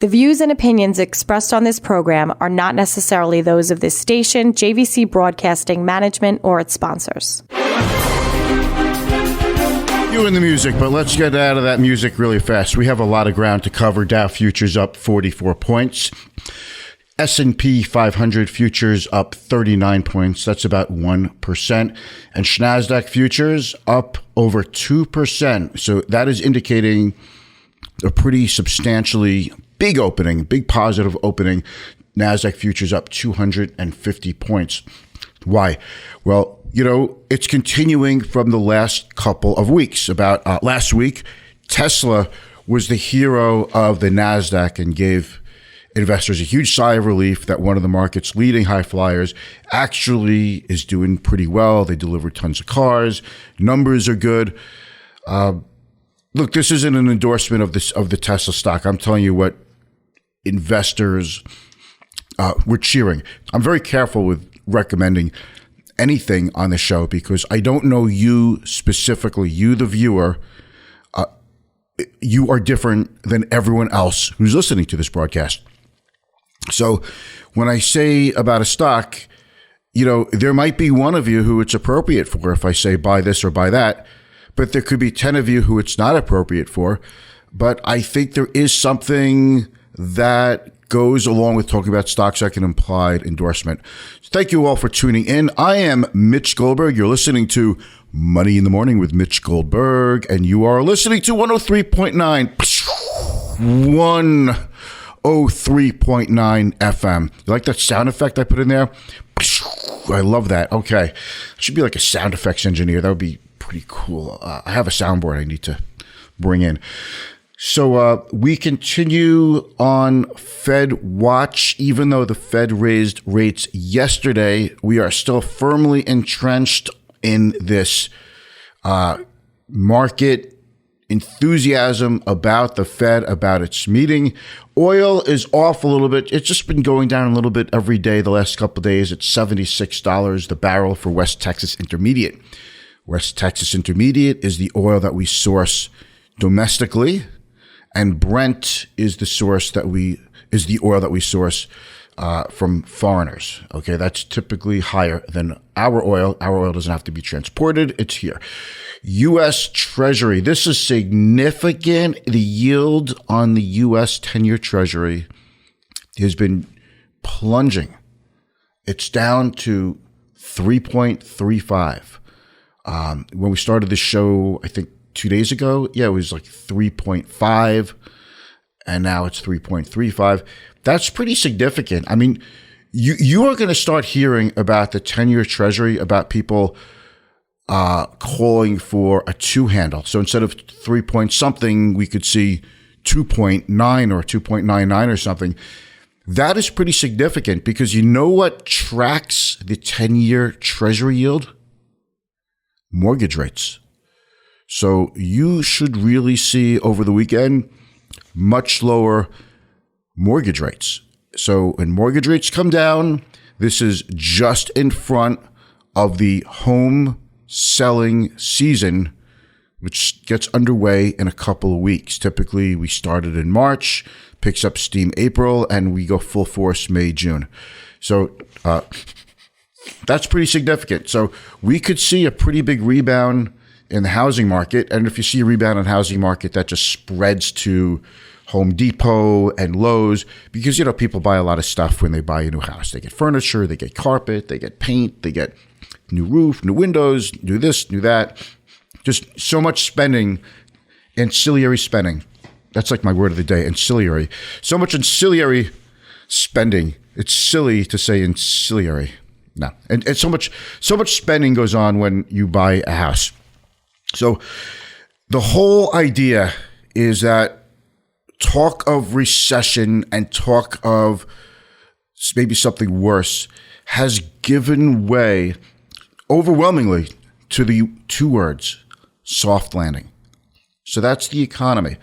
The views and opinions expressed on this program are not necessarily those of this station, JVC Broadcasting Management, or its sponsors. You in the music, but let's get out of that music really fast. We have a lot of ground to cover. Dow futures up 44 points. S&P 500 futures up 39 points. That's about 1%. And NASDAQ futures up over 2%. So that is indicating a pretty substantially big opening, big positive opening. NASDAQ futures up 250 points. Why? Well, it's continuing from the last couple of weeks. About last week, Tesla was the hero of the NASDAQ and gave investors a huge sigh of relief that one of the market's leading high flyers actually is doing pretty well. They delivered tons of cars. Numbers are good. Look, this isn't an endorsement of the Tesla stock. I'm telling you what investors were cheering. I'm very careful with recommending anything on the show because I don't know you specifically, you the viewer. You are different than everyone else who's listening to this broadcast. So when I say about a stock, there might be one of you who it's appropriate for if I say buy this or buy that, but there could be 10 of you who it's not appropriate for. But I think there is something that goes along with talking about stocks like an implied endorsement. So thank you all for tuning in. I am Mitch Goldberg. You're listening to Money in the Morning with Mitch Goldberg, and you are listening to 103.9 FM. You like that sound effect I put in there? I love that. Okay. I should be like a sound effects engineer. That would be pretty cool. I have a soundboard I need to bring in. So we continue on Fed watch. Even though the Fed raised rates yesterday, we are still firmly entrenched in this market enthusiasm about the Fed, about its meeting. Oil is off a little bit. It's just been going down a little bit every day the last couple of days. It's $76 the barrel for West Texas Intermediate. West Texas Intermediate is the oil that we source domestically, and Brent is the oil that we source from foreigners. Okay, that's typically higher than our oil. Our oil doesn't have to be transported. It's here. U.S. Treasury. This is significant. The yield on the U.S. 10-year Treasury has been plunging. It's down to 3.35. When we started the show, I think 2 days ago, it was like 3.5, and now it's 3.35. That's pretty significant. I mean, you are going to start hearing about the 10-year Treasury, about people calling for a 2 handle. So instead of 3 point something, we could see 2.9 or 2.99 or something. That is pretty significant because you know what tracks the 10-year Treasury yield? Mortgage rates. So you should really see over the weekend much lower mortgage rates. So when mortgage rates come down, this is just in front of the home selling season, which gets underway in a couple of weeks. Typically, we started in March, picks up steam April, and we go full force May, June. So that's pretty significant. So we could see a pretty big rebound in the housing market. And if you see a rebound in the housing market, that just spreads to Home Depot and Lowe's because, people buy a lot of stuff when they buy a new house. They get furniture, they get carpet, they get paint, they get new roof, new windows, new this, new that. Just so much spending, ancillary spending. That's like my word of the day, ancillary. So much ancillary spending. It's silly to say ancillary. No. And so much spending goes on when you buy a house. So the whole idea is that talk of recession and talk of maybe something worse has given way overwhelmingly to the 2 words, soft landing. So that's the economy.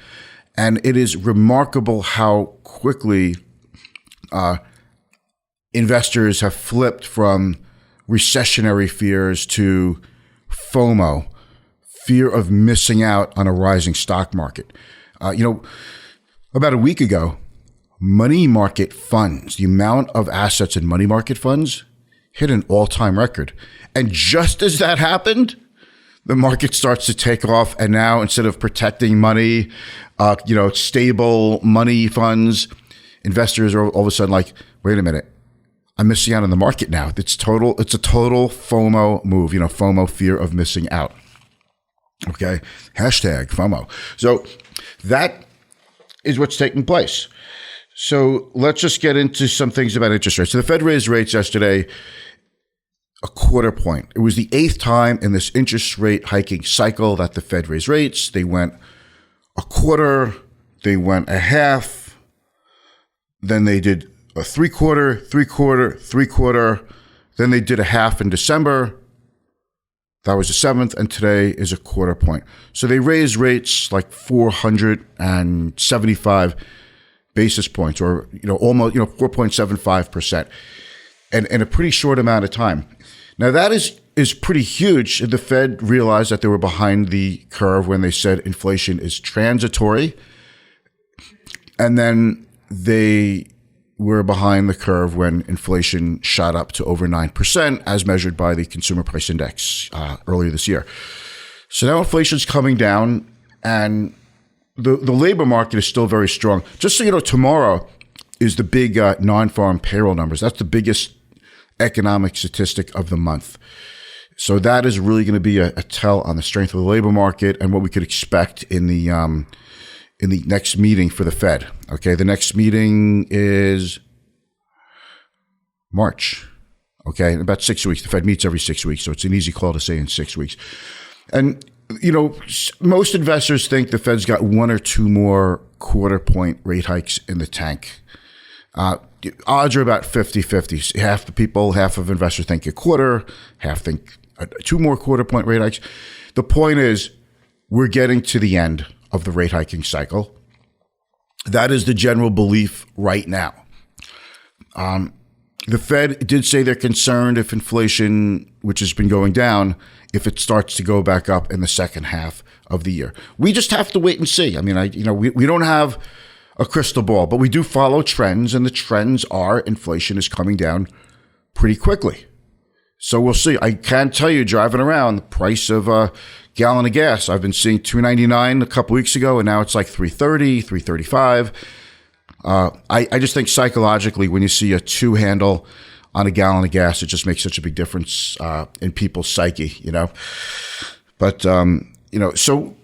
And it is remarkable how quickly investors have flipped from recessionary fears to FOMO, fear of missing out on a rising stock market. About a week ago, money market funds, the amount of assets in money market funds hit an all-time record. And just as that happened, the market starts to take off. And now instead of protecting money, stable money funds, investors are all of a sudden like, wait a minute, I'm missing out on the market now. It's a total FOMO move, FOMO, fear of missing out. Okay. Hashtag FOMO. So that is what's taking place. So let's just get into some things about interest rates. So the Fed raised rates yesterday a quarter point. It was the 8th time in this interest rate hiking cycle that the Fed raised rates. They went a quarter, they went a half, then they did a three-quarter, then they did a half in December. That was the 7th, and today is a quarter point. So they raised rates like 475 basis points, or almost 4.75%, and in a pretty short amount of time. Now that is pretty huge. The Fed realized that they were behind the curve when they said inflation is transitory, and then they were behind the curve when inflation shot up to over 9%, as measured by the Consumer Price Index earlier this year. So now inflation's coming down, and the labor market is still very strong. Just so you know, tomorrow is the big non-farm payroll numbers. That's the biggest economic statistic of the month. So that is really going to be a tell on the strength of the labor market and what we could expect in the next meeting for the Fed. Okay, the next meeting is March. Okay, in about 6 weeks. The Fed meets every 6 weeks, so it's an easy call to say in 6 weeks. And most investors think the Fed's got one or two more quarter point rate hikes in the tank. Odds are about 50-50. Half of investors think a quarter, half think two more quarter point rate hikes. The point is, we're getting to the end of the rate hiking cycle. That is the general belief right now. The Fed did say they're concerned if inflation, which has been going down, if it starts to go back up in the second half of the year. We just have to wait and see. I mean, we don't have a crystal ball, but we do follow trends, and the trends are inflation is coming down pretty quickly. So we'll see. I can tell you, driving around, the price of a gallon of gas, I've been seeing $2.99 a couple weeks ago, and now it's like $3.30, $3.35. I just think psychologically, when you see a 2 handle on a gallon of gas, it just makes such a big difference in people's psyche, But, so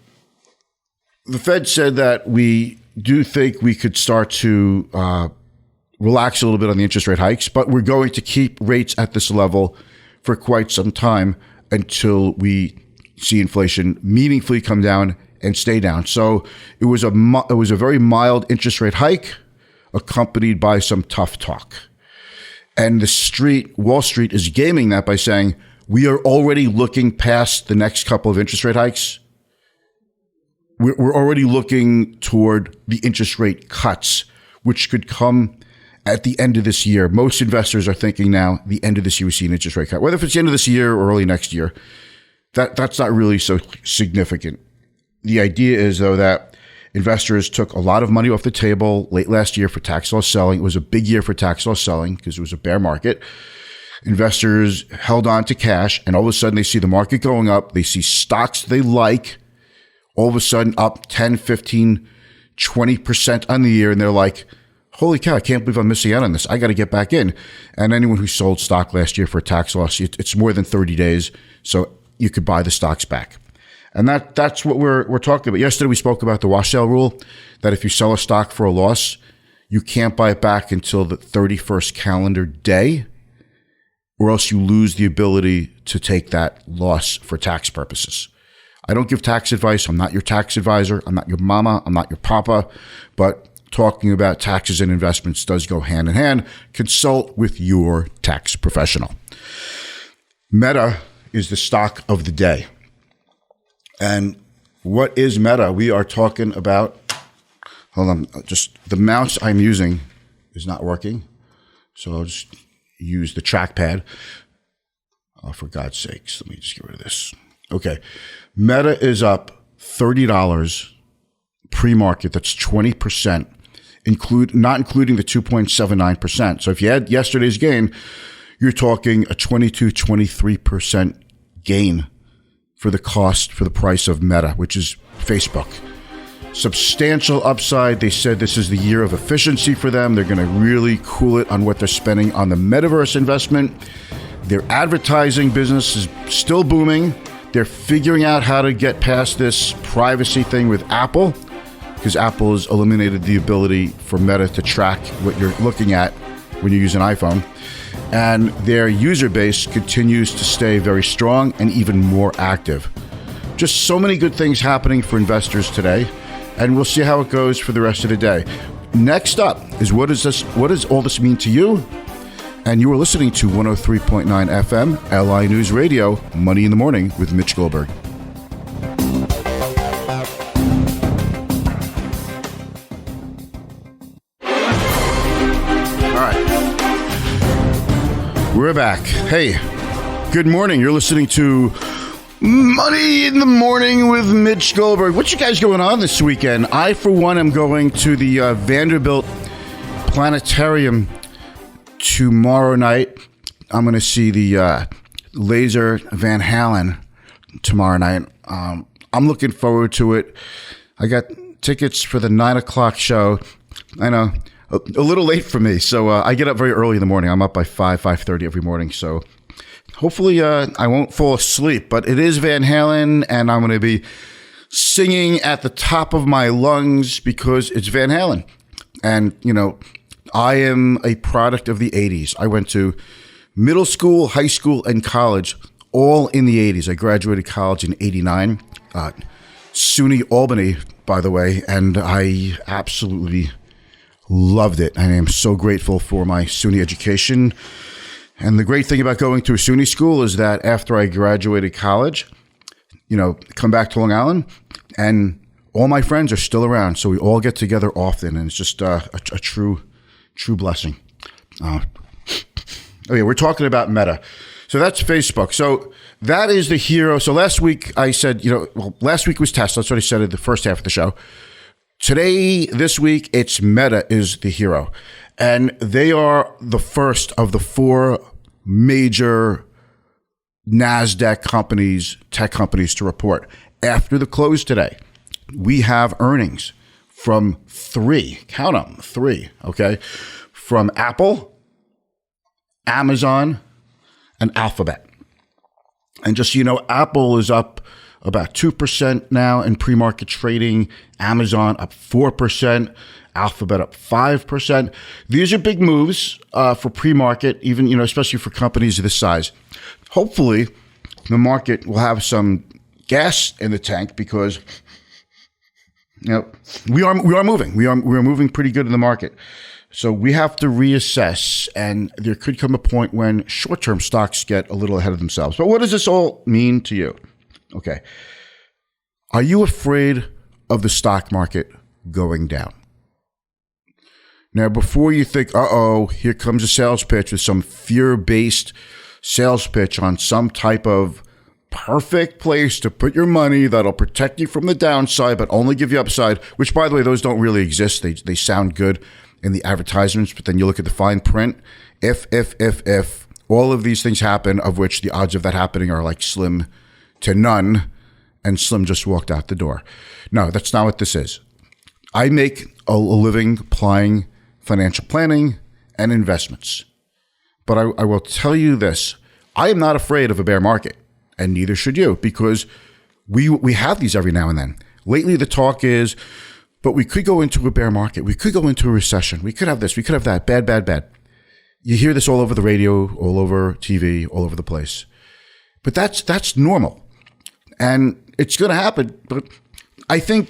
the Fed said that we do think we could start to relax a little bit on the interest rate hikes, but we're going to keep rates at this level for quite some time until we see inflation meaningfully come down and stay down. So it was a very mild interest rate hike accompanied by some tough talk. And Wall Street is gaming that by saying, we are already looking past the next couple of interest rate hikes. We're already looking toward the interest rate cuts, which could come at the end of this year. Most investors are thinking now the end of this year we see an interest rate cut. Whether if it's the end of this year or early next year, that's not really so significant. The idea is, though, that investors took a lot of money off the table late last year for tax loss selling. It was a big year for tax loss selling because it was a bear market. Investors held on to cash, and all of a sudden they see the market going up. They see stocks they like all of a sudden up 10, 15, 20% on the year. And they're like, holy cow, I can't believe I'm missing out on this. I got to get back in. And anyone who sold stock last year for a tax loss, it's more than 30 days. So you could buy the stocks back. And that's what we're talking about. Yesterday, we spoke about the wash sale rule, that if you sell a stock for a loss, you can't buy it back until the 31st calendar day, or else you lose the ability to take that loss for tax purposes. I don't give tax advice. I'm not your tax advisor. I'm not your mama. I'm not your papa. But talking about taxes and investments does go hand in hand. Consult with your tax professional. Meta is the stock of the day. And what is Meta? We are talking about, hold on, just the mouse I'm using is not working. So I'll just use the trackpad. Oh, for God's sakes, let me just get rid of this. Okay. Meta is up $30 pre-market. That's 20% not including the 2.79%. So if you add yesterday's gain, you're talking a 23% gain for the price of Meta, which is Facebook. Substantial upside. They said this is the year of efficiency for them. They're going to really cool it on what they're spending on the metaverse investment. Their advertising business is still booming. They're figuring out how to get past this privacy thing with Apple, because Apple has eliminated the ability for Meta to track what you're looking at when you use an iPhone. And their user base continues to stay very strong and even more active. Just so many good things happening for investors today, and we'll see how it goes for the rest of the day. Next up is what does all this mean to you? And you are listening to 103.9 FM, LI News Radio, Money in the Morning with Mitch Goldberg. All right. We're back. Hey, good morning. You're listening to Money in the Morning with Mitch Goldberg. What you guys going on this weekend? I, for one, am going to the Vanderbilt Planetarium tomorrow night. I'm going to see the Laser Van Halen tomorrow night. I'm looking forward to it. I got tickets for the 9 o'clock show. I know, a little late for me. So I get up very early in the morning. I'm up by 5:30 every morning. So hopefully I won't fall asleep. But it is Van Halen, and I'm going to be singing at the top of my lungs because it's Van Halen. And, you know, I am a product of the 80s. I went to middle school, high school, and college all in the 80s. I graduated college in 89. SUNY Albany, by the way, and I absolutely loved it. I am so grateful for my SUNY education. And the great thing about going to a SUNY school is that after I graduated college, you know, come back to Long Island, and all my friends are still around. So we all get together often, and it's just a true blessing. Okay, we're talking about Meta. So that's Facebook. So that is the hero. So last week I said, last week was Tesla. That's what I said in the first half of the show. Today, this week, it's Meta is the hero. And they are the first of the 4 major NASDAQ companies, tech companies, to report. After the close today, we have earnings from 3, count them, 3, okay? From Apple, Amazon, and Alphabet. And just so you know, Apple is up about 2% now in pre-market trading, Amazon up 4%, Alphabet up 5%. These are big moves for pre-market, even, especially for companies of this size. Hopefully, the market will have some gas in the tank because we are moving. We are moving pretty good in the market. So we have to reassess, and there could come a point when short-term stocks get a little ahead of themselves. But what does this all mean to you? Okay. Are you afraid of the stock market going down? Now, before you think, here comes a sales pitch with some fear-based sales pitch on some type of perfect place to put your money that'll protect you from the downside but only give you upside, which, by the way, those don't really exist. They sound good in the advertisements, but then you look at the fine print. If all of these things happen, of which the odds of that happening are like slim to none, and Slim just walked out the door. No, that's not what this is. I make a living applying financial planning and investments. But I will tell you this. I am not afraid of a bear market, and neither should you, because we have these every now and then. Lately, the talk is, but we could go into a bear market. We could go into a recession. We could have this. We could have that. Bad. You hear this all over the radio, all over TV, all over the place. But that's normal. And it's going to happen. But I think,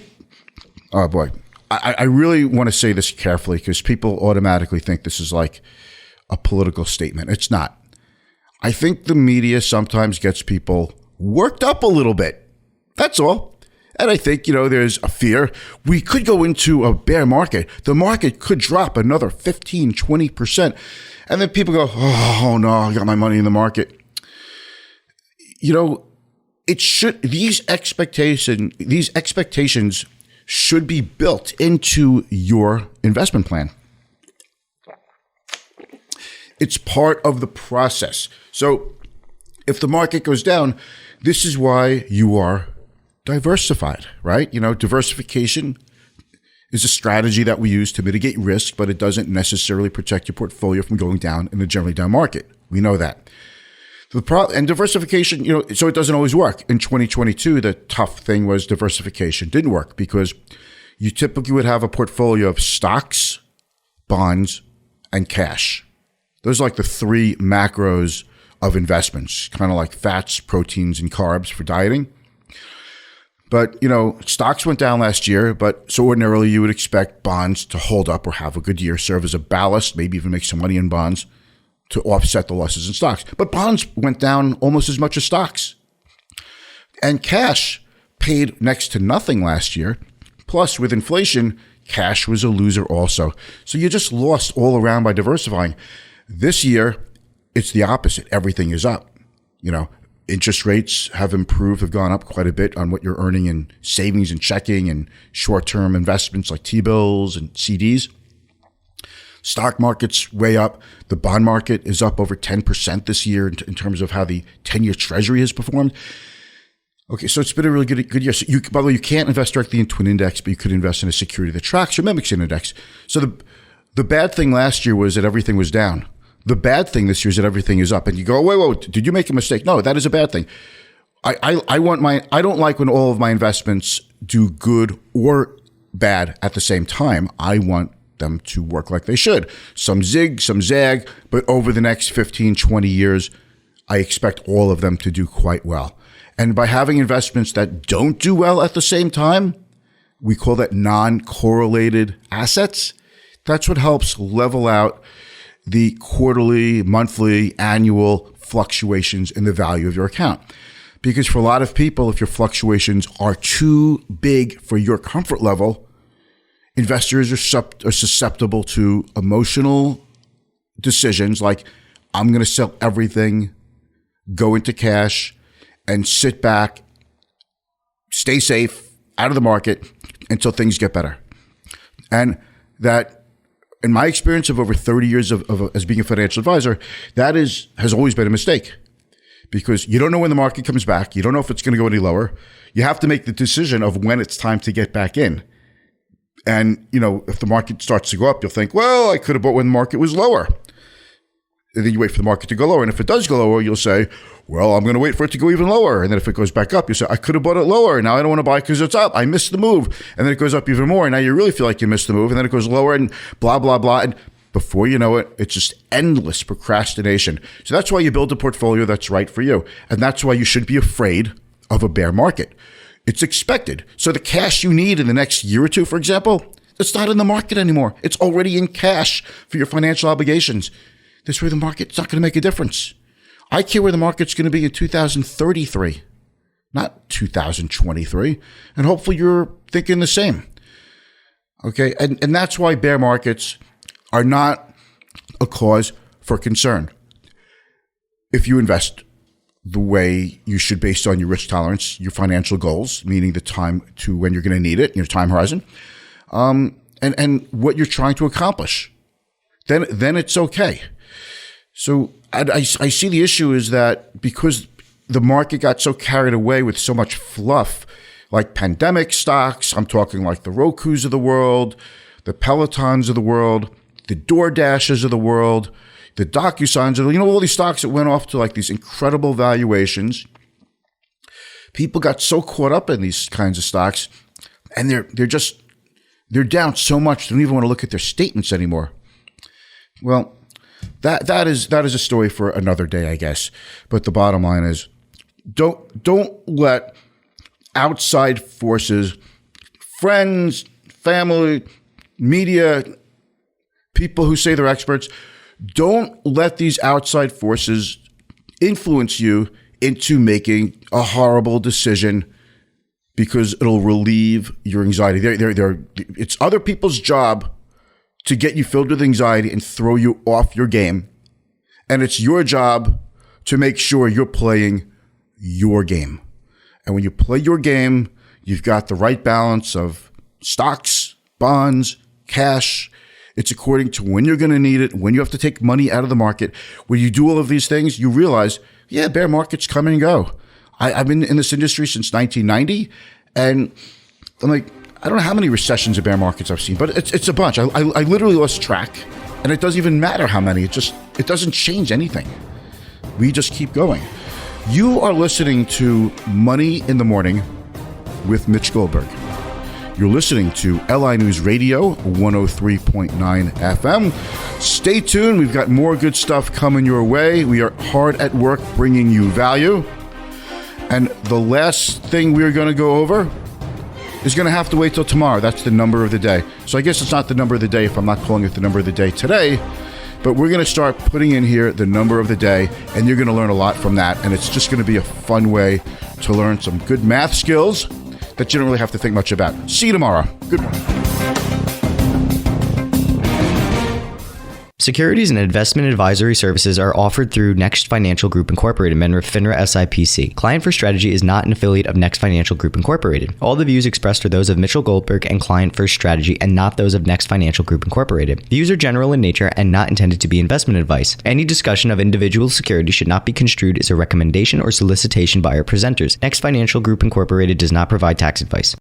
oh boy, I really want to say this carefully because people automatically think this is like a political statement. It's not. I think the media sometimes gets people worked up a little bit. That's all. And I think, there's a fear. We could go into a bear market. The market could drop another 15, 20%. And then people go, oh no, I got my money in the market. These expectations should be built into your investment plan. It's part of the process. So if the market goes down, this is why you are diversified, right? Diversification is a strategy that we use to mitigate risk, but it doesn't necessarily protect your portfolio from going down in a generally down market. We know that. And diversification, so it doesn't always work. In 2022, the tough thing was diversification didn't work because you typically would have a portfolio of stocks, bonds, and cash. Those are like the three macros of investments, kind of like fats, proteins, and carbs for dieting. But, stocks went down last year, so ordinarily you would expect bonds to hold up or have a good year, serve as a ballast, maybe even make some money in bonds to offset the losses in stocks. But bonds went down almost as much as stocks. And cash paid next to nothing last year. Plus, with inflation, cash was a loser also. So you just lost all around by diversifying. This year, it's the opposite. Everything is up. Interest rates have improved, have gone up quite a bit on what you're earning in savings and checking and short-term investments like T-bills and CDs. Stock market's way up. The bond market is up over 10% this year in terms of how the 10-year Treasury has performed. Okay, so it's been a really good year. So by the way, you can't invest directly into an index, but you could invest in a security that tracks or mimics an index. So the bad thing last year was that everything was down. The bad thing this year is that everything is up. And you go, wait, did you make a mistake? No, that is a bad thing. I don't like when all of my investments do good or bad at the same time. I want them to work like they should. Some zig, some zag, but over the next 15, 20 years, I expect all of them to do quite well. And by having investments that don't do well at the same time, we call that non-correlated assets. That's what helps level out the quarterly, monthly, annual fluctuations in the value of your account. Because for a lot of people, if your fluctuations are too big for your comfort level, investors are susceptible to emotional decisions like, I'm going to sell everything, go into cash, and sit back, stay safe, out of the market until things get better. And that, in my experience of over 30 years as being a financial advisor, that has always been a mistake because you don't know when the market comes back. You don't know if it's going to go any lower. You have to make the decision of when it's time to get back in. And, if the market starts to go up, you'll think, well, I could have bought when the market was lower. And then you wait for the market to go lower. And if it does go lower, you'll say, well, I'm going to wait for it to go even lower. And then if it goes back up, you say, I could have bought it lower. Now I don't want to buy it because it's up. I missed the move. And then it goes up even more. And now you really feel like you missed the move. And then it goes lower and blah, blah, blah. And before you know it, it's just endless procrastination. So that's why you build a portfolio that's right for you. And that's why you shouldn't be afraid of a bear market. It's expected. So the cash you need in the next year or two, for example, it's not in the market anymore. It's already in cash for your financial obligations. This way the market's not going to make a difference. I care where the market's going to be in 2033, not 2023. And hopefully you're thinking the same. Okay. And that's why bear markets are not a cause for concern. If you invest the way you should based on your risk tolerance, your financial goals, meaning the time to when you're going to need it, your time horizon, and what you're trying to accomplish, then it's okay. So I see the issue is that because the market got so carried away with so much fluff, like pandemic stocks, I'm talking like the Rokus of the world, the Pelotons of the world, the DoorDashes of the world, the DocuSigns of the, all these stocks that went off to like these incredible valuations. People got so caught up in these kinds of stocks, and they're down so much they don't even want to look at their statements anymore. Well, that is a story for another day, I guess. But the bottom line is, don't let outside forces, friends, family, media, people who say they're experts, don't let these outside forces influence you into making a horrible decision because it'll relieve your anxiety. It's other people's job to get you filled with anxiety and throw you off your game. And it's your job to make sure you're playing your game. And when you play your game, you've got the right balance of stocks, bonds, cash. It's according to when you're going to need it, when you have to take money out of the market. When you do all of these things, you realize, yeah, bear markets come and go. I've been in this industry since 1990, and I'm like, I don't know how many recessions or bear markets I've seen, but it's a bunch. I literally lost track, and it doesn't even matter how many. It doesn't change anything. We just keep going. You are listening to Money in the Morning with Mitch Goldberg. You're listening to LI News Radio, 103.9 FM. Stay tuned. We've got more good stuff coming your way. We are hard at work bringing you value. And the last thing we're going to go over is going to have to wait till tomorrow. That's the number of the day. So I guess it's not the number of the day if I'm not calling it the number of the day today. But we're going to start putting in here the number of the day, and you're going to learn a lot from that. And it's just going to be a fun way to learn some good math skills that you don't really have to think much about. See you tomorrow. Good morning. Securities and investment advisory services are offered through Next Financial Group Incorporated, member of FINRA SIPC. Client First Strategy is not an affiliate of Next Financial Group Incorporated. All the views expressed are those of Mitchell Goldberg and Client First Strategy and not those of Next Financial Group Incorporated. Views are general in nature and not intended to be investment advice. Any discussion of individual securities should not be construed as a recommendation or solicitation by our presenters. Next Financial Group Incorporated does not provide tax advice.